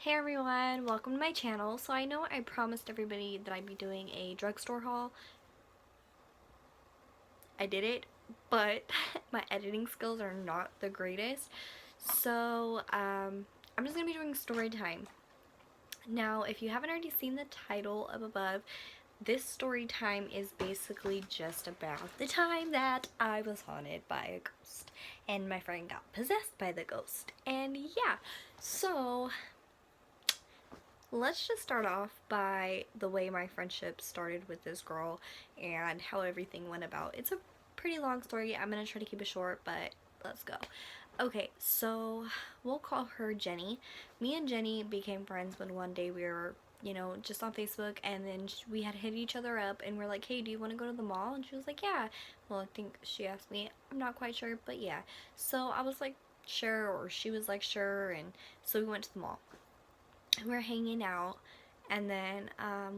Hey everyone, welcome to my channel. So I know I promised everybody that I'd be doing a drugstore haul. I did it, but my editing skills are not the greatest. So I'm just going to be doing story time. Now, if you haven't already seen the title up above, this story time is basically just about the time that I was haunted by a ghost and my friend got possessed by the ghost. And yeah, so let's just start off by the way my friendship started with this girl and how everything went about. It's a pretty long story. I'm gonna try to keep it short, but let's go. Okay, so we'll call her Jenny. Me and Jenny became friends when one day we were, just on Facebook, and then we had hit each other up and we're like, hey, do you want to go to the mall? And she was like, yeah. Well, I think she asked me. I'm not quite sure, but yeah. So I was like, sure, or she was like, sure, and so we went to the mall. We're hanging out, and then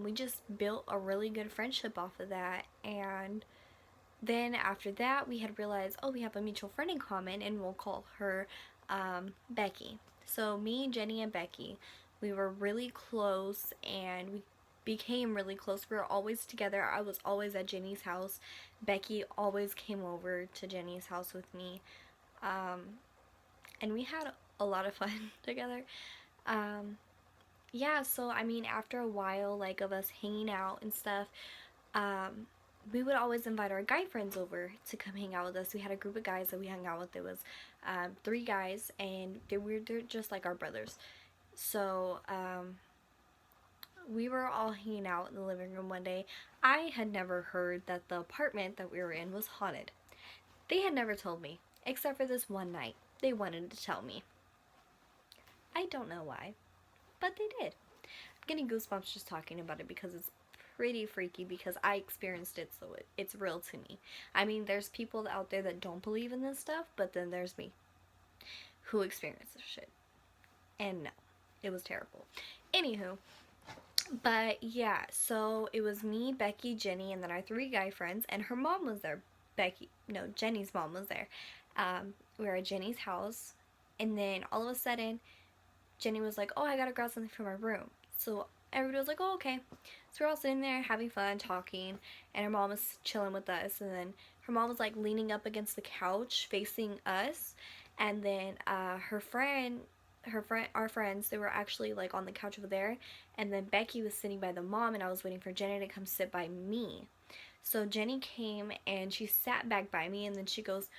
we just built a really good friendship off of that. And then after that we had realized, oh, we have a mutual friend in common, and we'll call her Becky. So me, Jenny, and Becky, we were really close, and we became really close. We were always together. I was always at Jenny's house. Becky always came over to Jenny's house with me, and we had a lot of fun together. Yeah, so I mean, after a while, like, of us hanging out and stuff, um, we would always invite our guy friends over to come hang out with us. We had a group of guys that we hung out with. It was 3 guys, and they're just like our brothers. So we were all hanging out in the living room one day. I had never heard that the apartment that we were in was haunted. They had never told me, except for this one night. They wanted to tell me. I don't know why, but they did. I'm getting goosebumps just talking about it because it's pretty freaky, because I experienced it, so it's real to me. I mean, there's people out there that don't believe in this stuff, but then there's me who experienced this shit. And no, it was terrible. Anywho, but yeah, so it was me, Becky, Jenny, and then our 3 guy friends, and her mom was there. Jenny's mom was there. We were at Jenny's house, and then all of a sudden, Jenny was like, oh, I gotta grab something from my room. So everybody was like, oh, okay. So we're all sitting there having fun, talking, and her mom was chilling with us. And then her mom was like leaning up against the couch facing us. And then our friends, they were actually like on the couch over there. And then Becky was sitting by the mom, and I was waiting for Jenny to come sit by me. So Jenny came and she sat back by me, and then she goes,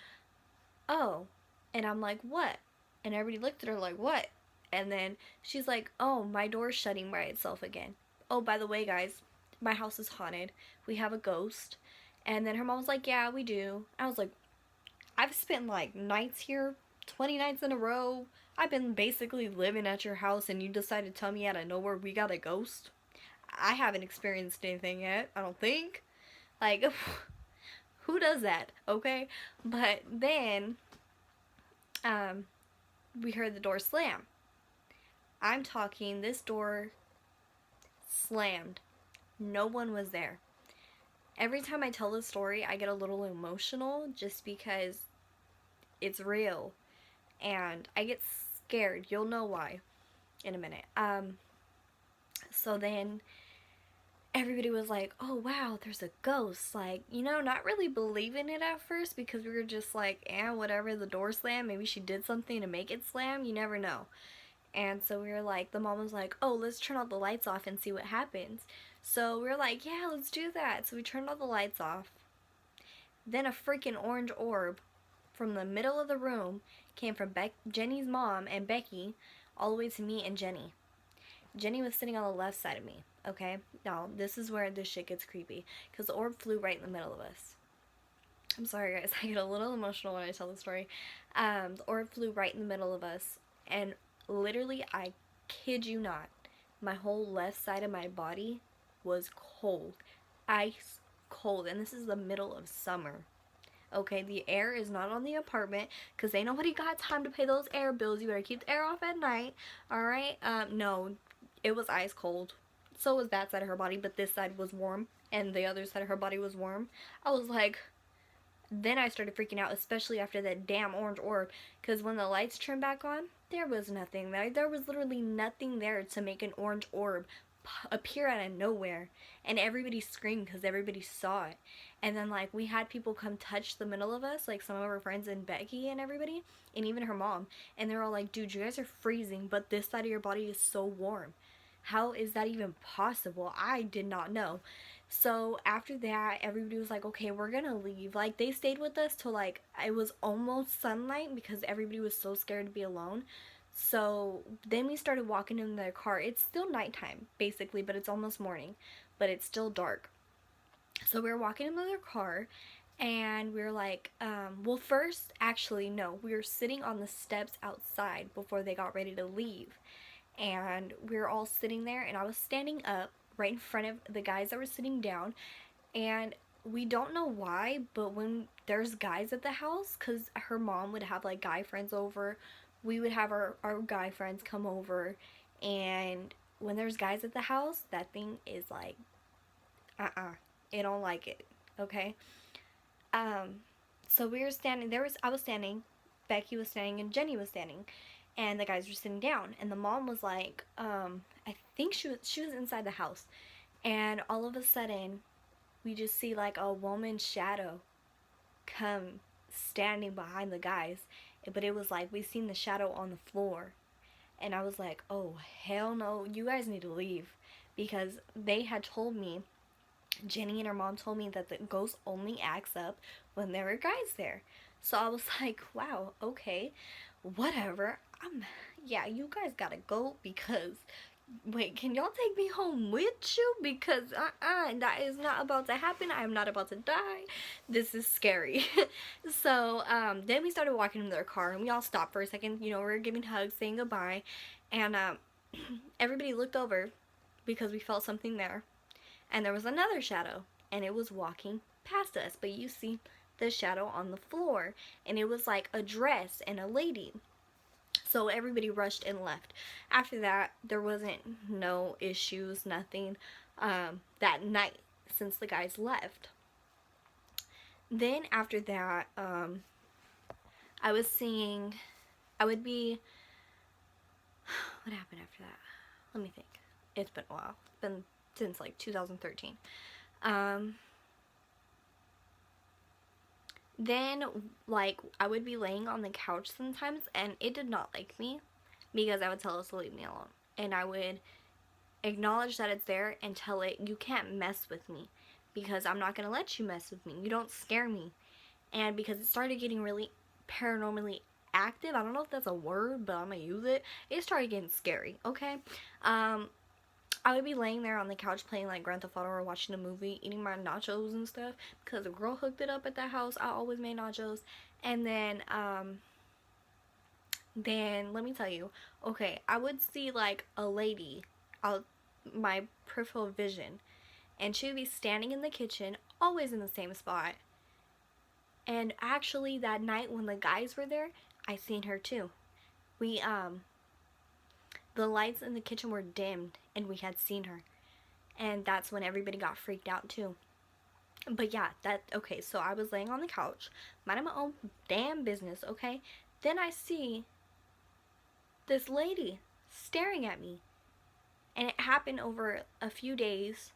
oh. And I'm like, what? And everybody looked at her like, what? And then she's like, oh, my door's shutting by itself again. Oh, by the way, guys, my house is haunted. We have a ghost. And then her mom was like, yeah, we do. I was like, I've spent like nights here, 20 nights in a row. I've been basically living at your house, and you decided to tell me out of nowhere we got a ghost? I haven't experienced anything yet, I don't think. Like, who does that, okay? But then, we heard the door slam. I'm talking, this door slammed. No one was there. Every time I tell this story, I get a little emotional just because it's real. And I get scared. You'll know why in a minute. So then everybody was like, oh wow, there's a ghost. Like, not really believing it at first, because we were just like, whatever, the door slammed. Maybe she did something to make it slam. You never know. And so we were like, the mom was like, oh, let's turn all the lights off and see what happens. So we were like, yeah, let's do that. So we turned all the lights off. Then a freaking orange orb from the middle of the room came from Jenny's mom and Becky all the way to me and Jenny. Jenny was sitting on the left side of me, okay? Now, this is where this shit gets creepy, because the orb flew right in the middle of us. I'm sorry, guys. I get a little emotional when I tell the story. The orb flew right in the middle of us, and literally, I kid you not, my whole left side of my body was cold. Ice cold. And this is the middle of summer. Okay, the air is not on the apartment, because ain't nobody got time to pay those air bills. You better keep the air off at night. Alright? No, it was ice cold. So was that side of her body, but this side was warm, and the other side of her body was warm. I was like, then I started freaking out, especially after that damn orange orb, because when the lights turned back on, There was nothing there. There was literally nothing there to make an orange orb appear out of nowhere. And everybody screamed because everybody saw it. And then, like, we had people come touch the middle of us, like some of our friends and Becky and everybody, and even her mom. And they're all like, dude, you guys are freezing, but this side of your body is so warm. How is that even possible? I did not know. So after that, everybody was like, okay, we're gonna leave. Like, they stayed with us till like it was almost sunlight because everybody was so scared to be alone. So then we started walking in the car. It's still nighttime basically, but it's almost morning, but it's still dark. So we were walking in their car, and we were like, well, first, actually, no, we were sitting on the steps outside before they got ready to leave. And we were all sitting there, and I was standing up right in front of the guys that were sitting down. And we don't know why, but when there's guys at the house, because her mom would have like guy friends over, we would have our guy friends come over. And when there's guys at the house, that thing is like, it don't like it, okay? So we were standing, I was standing, Becky was standing, and Jenny was standing, and the guys were sitting down, and the mom was like, I think she was inside the house, and all of a sudden, we just see like a woman's shadow come standing behind the guys, but it was like we seen the shadow on the floor, and I was like, oh hell no, you guys need to leave, because they had told me, Jenny and her mom told me, that the ghost only acts up when there are guys there. So I was like, wow, okay, whatever. Yeah, you guys gotta go, because, wait, can y'all take me home with you? Because, that is not about to happen. I am not about to die. This is scary. So, then we started walking in their car, and we all stopped for a second. You know, we were giving hugs, saying goodbye, and, everybody looked over because we felt something there. And there was another shadow, and it was walking past us, but you see the shadow on the floor, and it was like a dress and a lady. So everybody rushed and left. After that, there wasn't no issues, nothing, that night, since the guys left. Then after that, I was seeing, what happened after that? Let me think. It's been a while. It's been since like 2013. Then, like, I would be laying on the couch sometimes, and it did not like me, because I would tell us to leave me alone, and I would acknowledge that it's there and tell it, you can't mess with me, because I'm not gonna let you mess with me. You don't scare me. And because it started getting really paranormally active, I don't know if that's a word, but I'm gonna use it. It started getting scary, okay? I would be laying there on the couch playing like Grand Theft Auto or watching a movie, eating my nachos and stuff, because a girl hooked it up at that house. I always made nachos. And then let me tell you, okay, I would see like a lady out my peripheral vision, and she would be standing in the kitchen, always in the same spot. And actually that night when the guys were there, I seen her too. We the lights in the kitchen were dimmed, and we had seen her, and that's when everybody got freaked out too. But yeah, okay, so I was laying on the couch, minding my own damn business, okay? Then I see this lady staring at me, and it happened over a few days.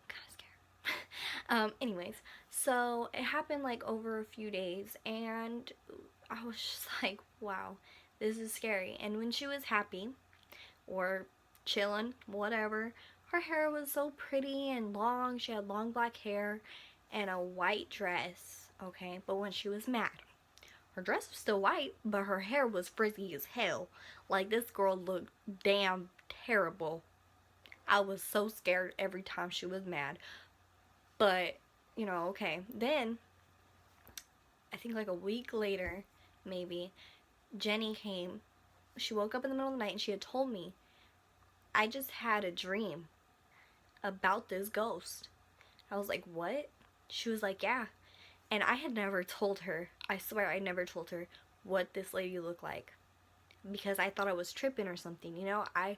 I'm kind of scared. Anyways, so it happened like over a few days, and I was just like, wow, this is scary. And when she was happy or chilling, whatever, her hair was so pretty and long. She had long black hair and a white dress, okay? But when she was mad, her dress was still white, but her hair was frizzy as hell. Like, this girl looked damn terrible. I was so scared every time she was mad. But, you know, okay. Then, I think like a week later, maybe, Jenny came. She woke up in the middle of the night and she had told me, I just had a dream about this ghost. I was like, what? She was like, yeah. And I had never told her, I swear I never told her what this lady looked like, because I thought I was tripping or something, you know? I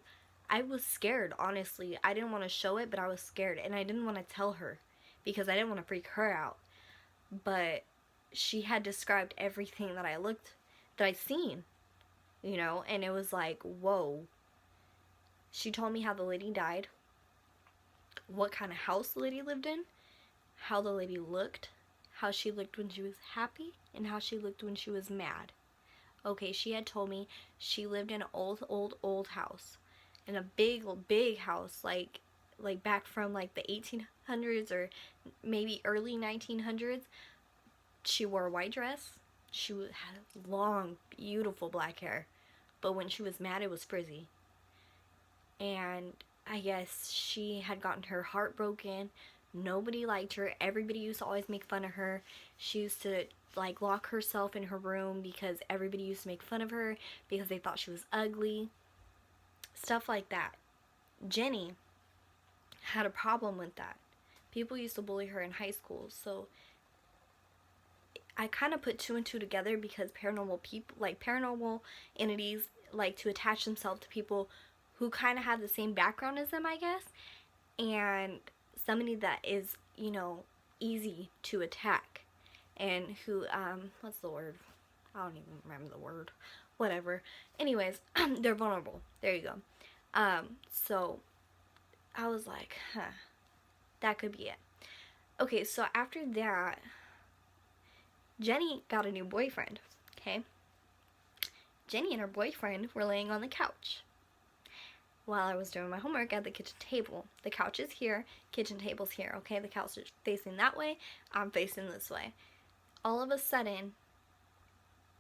was scared, honestly. I didn't want to show it, but I was scared, and I didn't want to tell her, because I didn't want to freak her out. But she had described everything that I'd seen, you know, and it was like, whoa. She told me how the lady died, what kind of house the lady lived in, how the lady looked, how she looked when she was happy, and how she looked when she was mad. Okay, she had told me she lived in an old house. In a big house, like back from like the 1800s or maybe early 1900s. She wore a white dress. She had long, beautiful black hair. But when she was mad, it was frizzy. And I guess she had gotten her heart broken. Nobody liked her. Everybody used to always make fun of her. She used to like lock herself in her room because everybody used to make fun of her because they thought she was ugly. Stuff like that. Jenny had a problem with that. People used to bully her in high school. So I kind of put two and two together because paranormal entities like to attach themselves to people who kind of have the same background as them, I guess. And somebody that is, you know, easy to attack. And who, what's the word? I don't even remember the word. Whatever. Anyways, they're vulnerable. There you go. So I was like, that could be it. Okay, so after that, Jenny got a new boyfriend, okay? Jenny and her boyfriend were laying on the couch while I was doing my homework at the kitchen table. The couch is here, kitchen table's here, okay? The couch is facing that way, I'm facing this way. All of a sudden,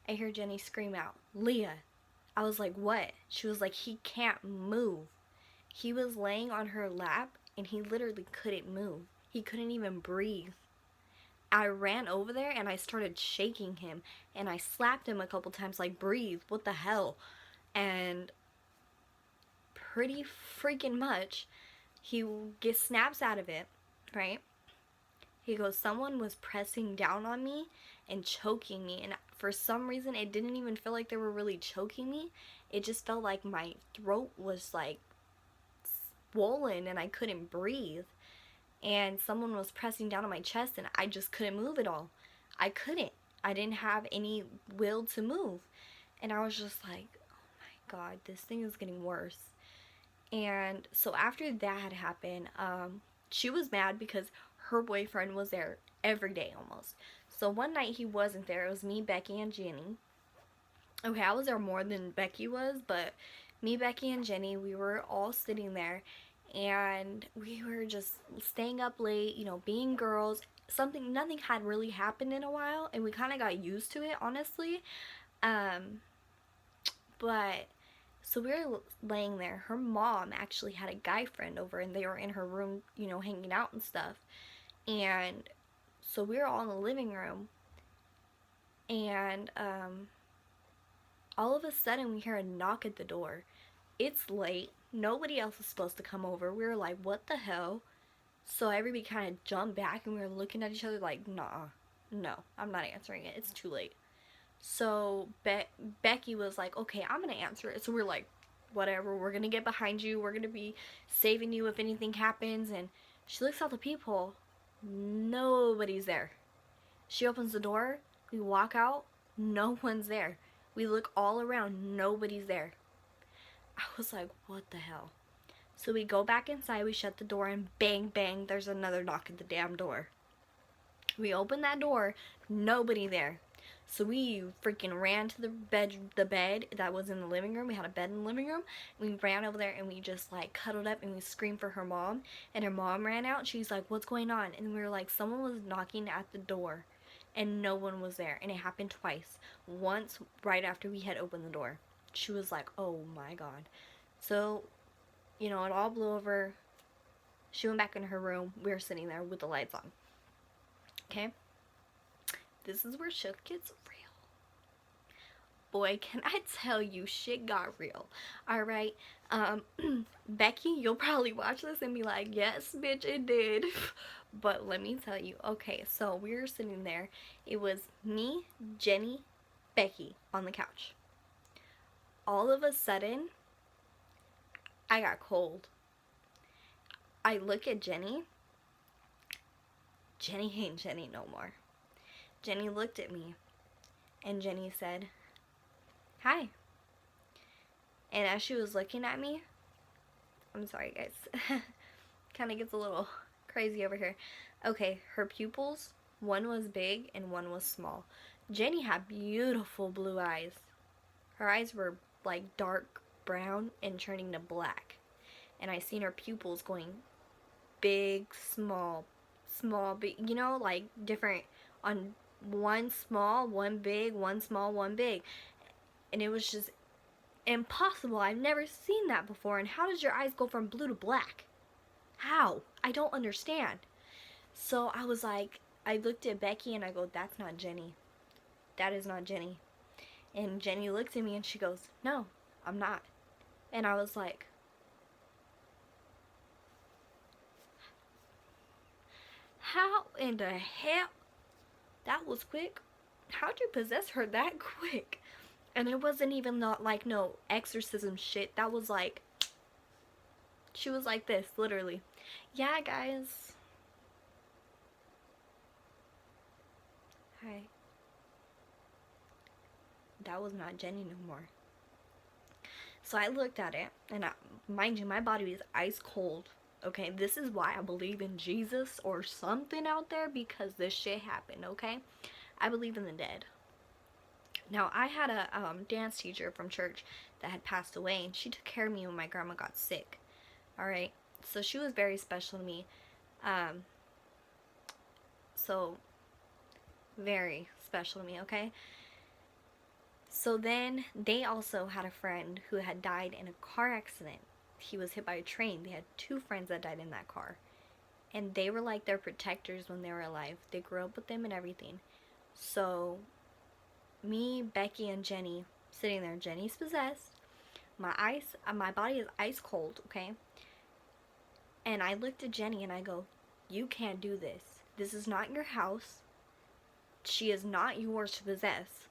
I hear Jenny scream out, "Leia." I was like, what? She was like, he can't move. He was laying on her lap, and he literally couldn't move. He couldn't even breathe. I ran over there, and I started shaking him, and I slapped him a couple times, like, breathe, what the hell? And pretty freaking much, he snaps out of it, right? He goes, someone was pressing down on me and choking me, and for some reason, it didn't even feel like they were really choking me. It just felt like my throat was, like, swollen, and I couldn't breathe. And someone was pressing down on my chest, and I just couldn't move at all. I couldn't. I didn't have any will to move. And I was just like, oh my God, this thing is getting worse. And so after that had happened, she was mad because her boyfriend was there every day almost. So one night he wasn't there. It was me, Becky, and Jenny. Okay, I was there more than Becky was, but me, Becky, and Jenny, we were all sitting there, and we were just staying up late, you know, being girls. Nothing had really happened in a while, and we kind of got used to it, honestly. But so we were laying there. Her mom actually had a guy friend over, and they were in her room, you know, hanging out and stuff. And so we were all in the living room, and all of a sudden we hear a knock at the door. It's late. Nobody else is supposed to come over. We were like, what the hell? So everybody kind of jumped back, and we were looking at each other like, nah, no, I'm not answering it. It's too late. So Becky was like, okay, I'm going to answer it. So we're like, whatever, we're going to get behind you. We're going to be saving you if anything happens. And she looks out the peephole. Nobody's there. She opens the door. We walk out. No one's there. We look all around. Nobody's there. I was like, what the hell? So we go back inside. We shut the door, and bang, bang, there's another knock at the damn door. We open that door. Nobody there. So we freaking ran to the bed that was in the living room. We had a bed in the living room. We ran over there, and we just like cuddled up, and we screamed for her mom. And her mom ran out. She's like, what's going on? And we were like, someone was knocking at the door, and no one was there. And it happened twice. Once right after we had opened the door. She was like, oh my God. So, you know, it all blew over. She went back in her room. We were sitting there with the lights on. Okay? This is where shit gets real. Boy, can I tell you, shit got real. Alright? Becky, you'll probably watch this and be like, yes, bitch, it did. But let me tell you. Okay, so we were sitting there. It was me, Jenny, Becky on the couch. All of a sudden, I got cold. I look at Jenny. Jenny ain't Jenny no more. Jenny looked at me, and Jenny said, "Hi." And as she was looking at me, I'm sorry guys, kind of gets a little crazy over here. Okay, her pupils, one was big and one was small. Jenny had beautiful blue eyes. Her eyes were like dark brown and turning to black. And I seen her pupils going big, small, big, you know, like different, on one small, one big, one small, one big. And it was just impossible. I've never seen that before. And how does your eyes go from blue to black? How? I don't understand. So I was like, I looked at Becky and I go, "That's not Jenny. That is not Jenny." And Jenny looked at me and she goes, "No, I'm not." And I was like, how in the hell? That was quick. How'd you possess her that quick? And it wasn't even not like no exorcism shit. That was like, she was like this, literally. Yeah, guys. Hi. That was not Jenny no more. So I looked at it, and mind you, my body was ice cold. Okay, this is why I believe in Jesus or something out there, because this shit happened, okay? I believe in the dead. Now, I had a dance teacher from church that had passed away, and she took care of me when my grandma got sick. Alright, so she was very special to me. So, very special to me, okay? So then, they also had a friend who had died in a car accident. He was hit by a train. They had 2 friends that died in that car. And they were like their protectors when they were alive. They grew up with them and everything. So, me, Becky, and Jenny sitting there. Jenny's possessed. My body is ice cold, okay? And I looked at Jenny and I go, "You can't do this. This is not your house. She is not yours to possess.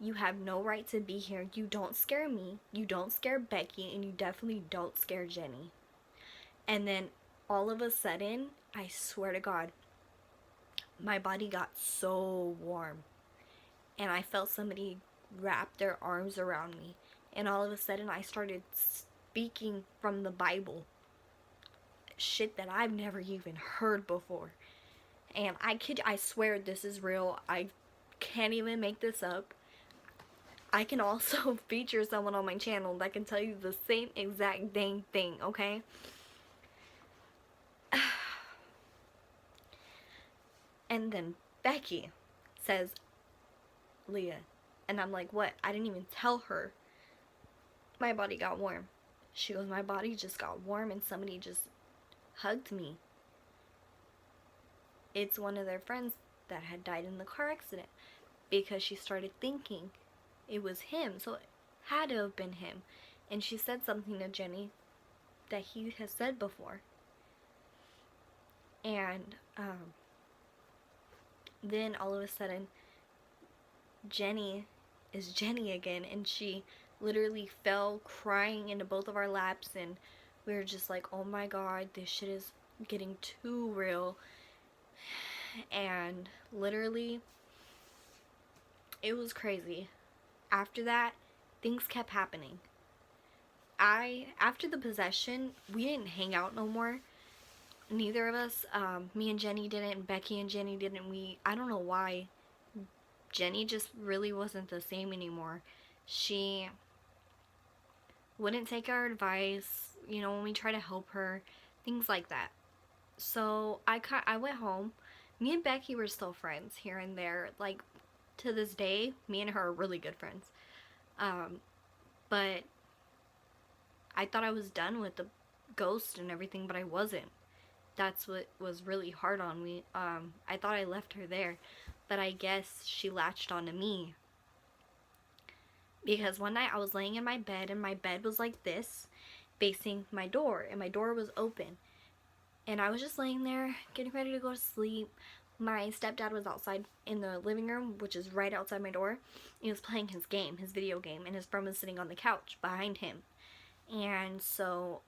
You have no right to be here. You don't scare me. You don't scare Becky. And you definitely don't scare Jenny." And then all of a sudden, I swear to God, my body got so warm. And I felt somebody wrap their arms around me. And all of a sudden, I started speaking from the Bible. Shit that I've never even heard before. And I swear this is real. I can't even make this up. I can also feature someone on my channel that can tell you the same exact dang thing, okay? And then Becky says, "Leah." And I'm like, "What?" I didn't even tell her my body got warm. She goes, "My body just got warm and somebody just hugged me." It's one of their friends that had died in the car accident, because she started thinking it was him, so it had to have been him. And she said something to Jenny that he has said before. And then all of a sudden, Jenny is Jenny again, and she literally fell crying into both of our laps, and we were just like, "Oh my God, this shit is getting too real." And literally, it was crazy. After that, things kept happening. After the possession, we didn't hang out no more. Neither of us, me and Jenny didn't, Becky and Jenny didn't. I don't know why. Jenny just really wasn't the same anymore. She wouldn't take our advice, you know, when we try to help her, things like that. So I went home. Me and Becky were still friends here and there. Like, to this day, me and her are really good friends. But I thought I was done with the ghost and everything, but I wasn't. That's what was really hard on me. I thought I left her there, but I guess she latched onto me. Because one night I was laying in my bed, and my bed was like this, facing my door, and my door was open. And I was just laying there, getting ready to go to sleep. My stepdad was outside in the living room, which is right outside my door. He was playing his game, his video game, and his friend was sitting on the couch behind him. And so,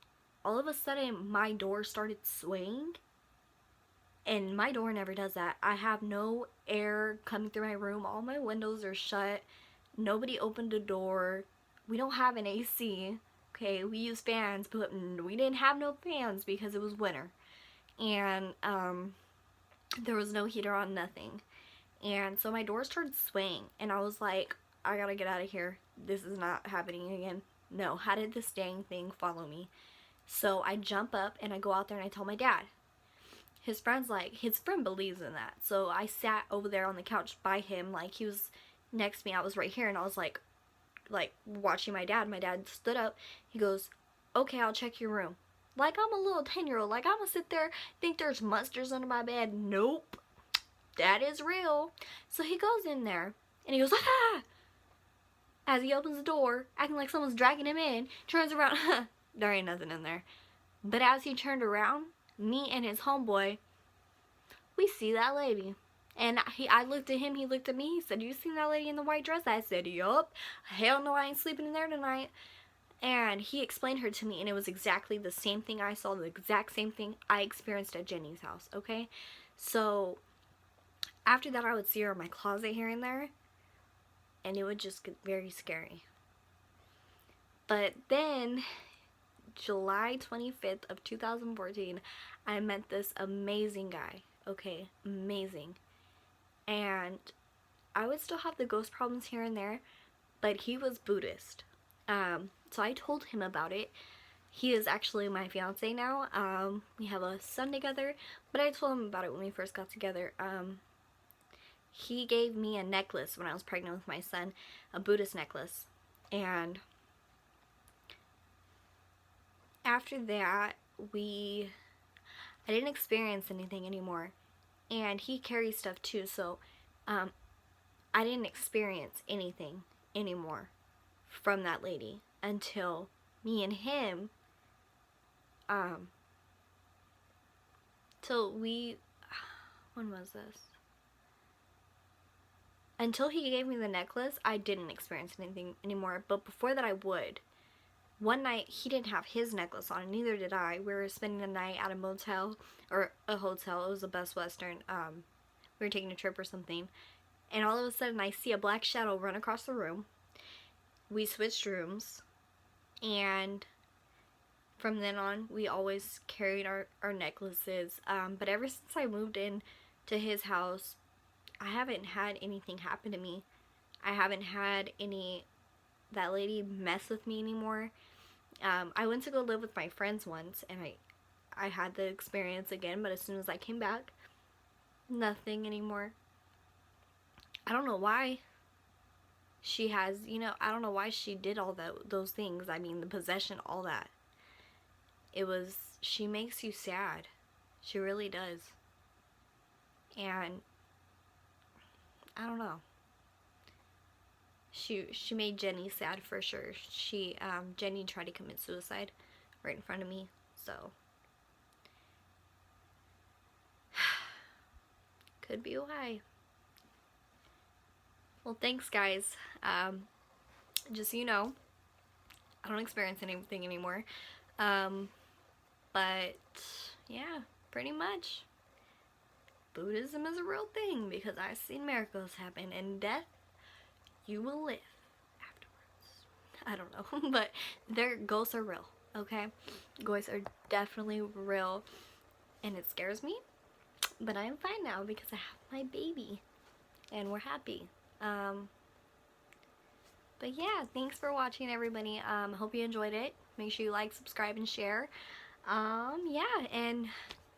all of a sudden, my door started swaying. And my door never does that. I have no air coming through my room. All my windows are shut. Nobody opened the door. We don't have an AC. Okay, we use fans, but we didn't have no fans because it was winter. And there was no heater on, nothing. And so my door started swaying, and I was like, I gotta get out of here. This is not happening again. No, how did this dang thing follow me? So I jump up and I go out there and I tell my dad. His friend believes in that. So I sat over there on the couch by him, like he was next to me. I was right here, and I was like watching my dad. My dad stood up. He goes, okay, I'll check your room. Like I'm a little 10-year-old. Like I'm gonna sit there, think there's monsters under my bed. Nope. That is real. So he goes in there, and he goes, ah! As he opens the door, acting like someone's dragging him in, turns around, there ain't nothing in there. But as he turned around, me and his homeboy, we see that lady. And I looked at him, he looked at me, he said, you seen that lady in the white dress? I said, yup. Hell no, I ain't sleeping in there tonight. And he explained her to me, and it was exactly the same thing I saw, the exact same thing I experienced at Jenny's house, okay? So after that, I would see her in my closet here and there, and it would just get very scary. But then, July 25th of 2014, I met this amazing guy, okay, amazing. And I would still have the ghost problems here and there, but he was Buddhist. So I told him about it. He is actually my fiance now. We have a son together, but I told him about it when we first got together. He gave me a necklace when I was pregnant with my son, a Buddhist necklace. And after that, I didn't experience anything anymore. And he carries stuff too, so I didn't experience anything anymore from that lady until me and him, when was this? Until he gave me the necklace, I didn't experience anything anymore, but before that I would. One night, he didn't have his necklace on, and neither did I. We were spending the night at a motel, or a hotel. It was a Best Western. We were taking a trip or something. And all of a sudden, I see a black shadow run across the room. We switched rooms. And from then on, we always carried our necklaces. But ever since I moved in to his house, I haven't had anything happen to me. I haven't had that lady mess with me anymore. I went to go live with my friends once, and I had the experience again, but as soon as I came back, nothing anymore. I don't know why she has, I don't know why she did all those things. I mean, the possession, all that. She makes you sad. She really does. And I don't know. She made Jenny sad for sure. Jenny tried to commit suicide right in front of me, so could be why. Well, thanks guys. Just so you know, I don't experience anything anymore. But yeah, pretty much. Buddhism is a real thing because I've seen miracles happen, and death, you will live afterwards. I don't know, but ghosts are real, okay? Ghosts are definitely real, and it scares me, but I'm fine now because I have my baby, and we're happy. But yeah, thanks for watching, everybody. Hope you enjoyed it. Make sure you like, subscribe, and share. Yeah, and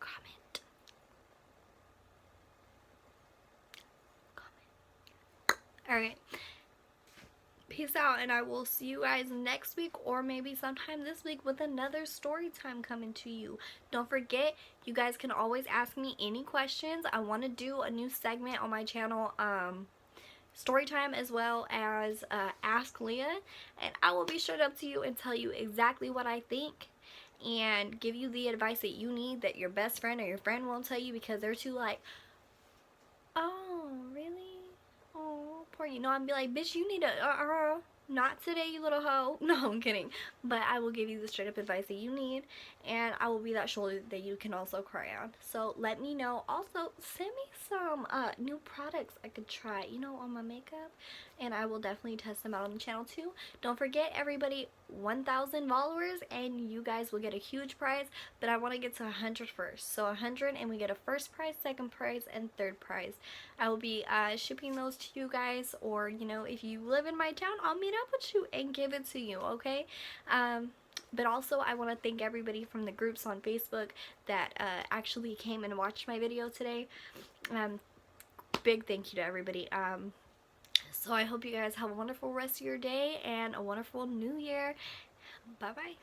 comment. Alright. Peace out, and I will see you guys next week, or maybe sometime this week, with another story time coming to you. Don't forget, you guys can always ask me any questions. I want to do a new segment on my channel, story time, as well as Ask Leia, and I will be straight up to you and tell you exactly what I think and give you the advice that you need that your best friend or your friend won't tell you, because they're too like, oh, really? Oh, poor you. No, I'd be like, bitch, you need to, Not today, you little hoe. No, I'm kidding. But I will give you the straight up advice that you need, and I will be that shoulder that you can also cry on. So let me know. Also, send me some new products I could try, you know, on my makeup, and I will definitely test them out on the channel too. Don't forget, everybody, 1,000 followers, and you guys will get a huge prize, but I want to get to 100 first. So 100, and we get a first prize, second prize, and third prize. I will be shipping those to you guys, or, you know, if you live in my town, I'll meet up with you and give it to you, okay? But also, I want to thank everybody from the groups on Facebook that actually came and watched my video today. Big thank you to everybody. So I hope you guys have a wonderful rest of your day and a wonderful new year. Bye-bye.